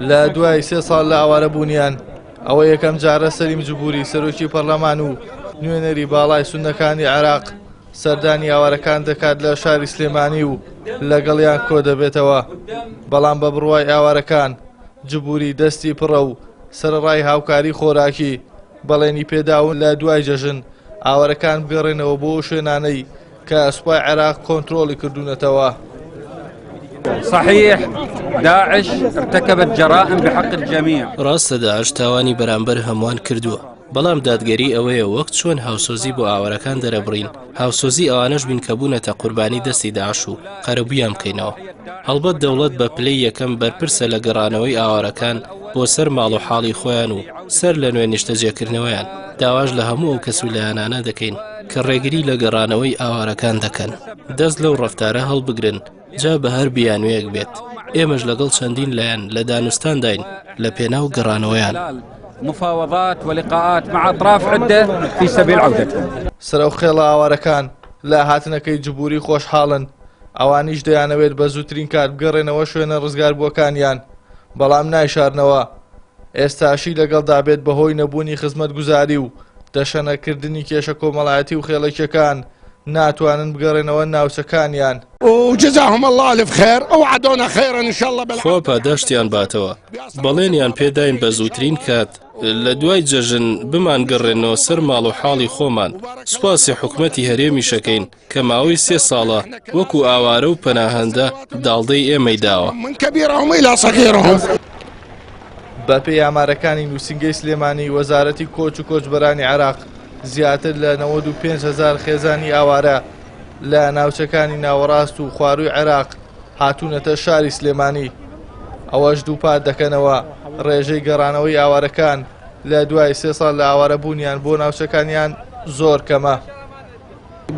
لە دوای 3 ساڵ لە ئاوارەبوونیان ئەوە یەکەم جارە سەلیم جوبوری سەرۆکی پەرلەمان و نوێنەری باڵای سوننەکانی عێراق سەردانی ئاوارەکان دەکات لە شاری سلێمانی و لەگەڵیان کۆ دەبێتەوە. بەڵام بە بڕوای ئاوارەکان جوبوری دەستی پڕە و سەرڕای هاوکاری خۆراکی بەڵێنی پێداون لە دوای جەژن ئاوارەکان بگەڕێنەوە بۆ شوێنانەی کە سوپای عێراق کۆنتڕۆڵی کردوونەتەوە. صحيح داعش ارتكبت جرائم بحق الجميع. ڕاستە داعش تاوانی بەرامبەر هەمووان کردووە، بەڵام دادگەری ئەوەیە وەک چۆن هاوسۆزی بۆ ئاوارەکان دەرەبڕین هاوسۆزی ئەوانەش بین کە بوونەتە قوربانی دەستی داعش و قەرەبوویان بکەینەوە. هەڵبەت دەوڵەت بە پلەی یەکەم بەرپرسە لە گەڕانەوەی ئاوارەکان بۆ سەر ماڵ و حاڵی خۆیان و سەر لە نوێ نیشتەجێکردنەوەیان. داواش لە هەموو ئەو کەسوولایانانە دەکەین کە ڕێگری لە گەڕانەوەی ئاوارەکان دەکەن. دەست لەو ڕەفتارە هەڵبگرن جا بە هەر بیانوەیەک بێت. ئێمەش لەگەڵ چەندین لایەن لە دانوستان داین لە پێناو گەڕانەوەیان. مفاوضات ولقاءات مع أطراف عدة في سبيل عودتهم. سەرۆخێڵە ئاوارەکان لە هاتنەکەی جوبوری خۆشحاڵن، ئەوانیش دەیانەوێت بە زووترین کات بگەڕێنەوە شوێنە ڕزگاربووەکانیان، بەڵام نایشارنەوە. ئێستاشی لەگەڵدا بێت بەهۆی نەبوونی خزمەتگوزاری و دەشەنەکردنی کێشە کۆمەڵایەتی و خێڵەکیەکان ناتوانن بگەڕێنەوە ناوچەکانیان. وجزاهم الله ألف خير ووعدونا خيرا إن شاء الله. خۆ پاداشتیان باتەوە، بەڵێنیان پێداین بە زووترین کات لە دوای جەژن بمان گەڕێنەوە سەر ماڵ و حاڵی خۆمان. سوپاسی حکومەتی هەرێمی شەکەین کە ماوەی 3 ساڵە وەکو ئاوارە و پەناهەندە داڵدەی ئێمەی داوە. من كبيرهم إلى صغيرهم. بەپێی ئامارەکانی نووسینگەی سلێمانی وەزارەتی کۆچ و کۆچبەرانی عێراق زیاتر لە 95,000 خێزانی ئاوارە لە ناوچەکانی ناوەڕاست و خواروی عێراق هاتوونەتە شاری سلێمانی. ئەوەش دووپات دەکەنەوە ڕێژەی گەڕانەوەی ئاوارەکان لە دوای 3 ساڵ لە ئاوارەبوونیان بۆ ناوچەکانیان زۆر کەمە.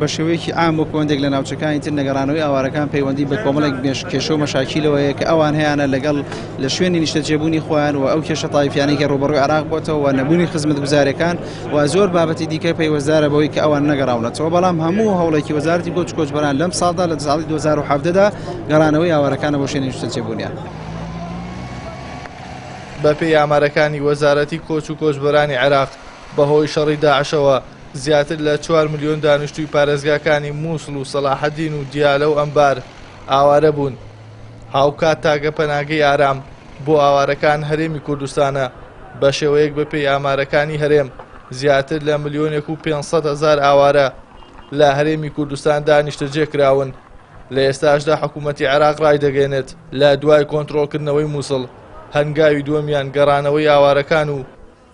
بە شێوەیەکی ئام و کۆندێک لە ناوچەکانی تر نەگەڕانەوەی ئاوارەکان پەیوەندی بە کۆمەڵێک کێشە و مەشاکیلەوەیە کە ئەوان هەیەە لەگەڵ لە شوێنی نیشتەجێبوونی خۆیان و ئەو کێشە تایفیانەی کە ڕوبەڕووی عێراق بۆتەوە و نەبوونی خزمەتگوزارەکان و زۆر بابەتی دیکە پەیوەستدارە بەوەی کە ئەوان نەگەڕاونەتەوە. بەڵام هەموو هەوڵێکی وەزارەتی کۆچ و کۆچبەران لەم ساڵدا لە ساڵی 2017دا گەڕانەوەی ئاوارەکانە بۆ شوێنی نیشتەجێبوونیان. بەپێی ئامارەکانی وەزارەتی کۆچ و کۆچبەرانی عێراق بەهۆی شەڕی داعشەوە زیاتر لە 4 ملیۆن دانیشتووی پارێزگاکانی مووسڵ و سەلاحەدین و دیالە و ئەمبار ئاوارە بوون. هاوکات تاگە پەناگەی ئارام بۆ ئاوارەکان هەرێمی کوردستانە بە شێوەیەک بەپێی ئامارەکانی هەرێم زیاتر لە 1,500,000 ئاوارە لە هەرێمی کوردستان دانیشتەجێکراون. لە ئێستاشدا حکوومەتی عێراق ڕای دەگەێنێت لە دوای کۆنتڕۆڵکردنەوەی مووسڵ هەنگاوی دووەمیان گەڕانەوەی ئاوارەکان و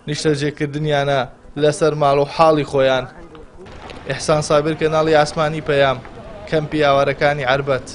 نیشتەجێکردنیانە لەسەر ماڵ و حاڵی خۆیان. ئیحسان سابر، کەناڵی ئاسمانی پەیام، کەمپی ئاوارەکانی عەربەت.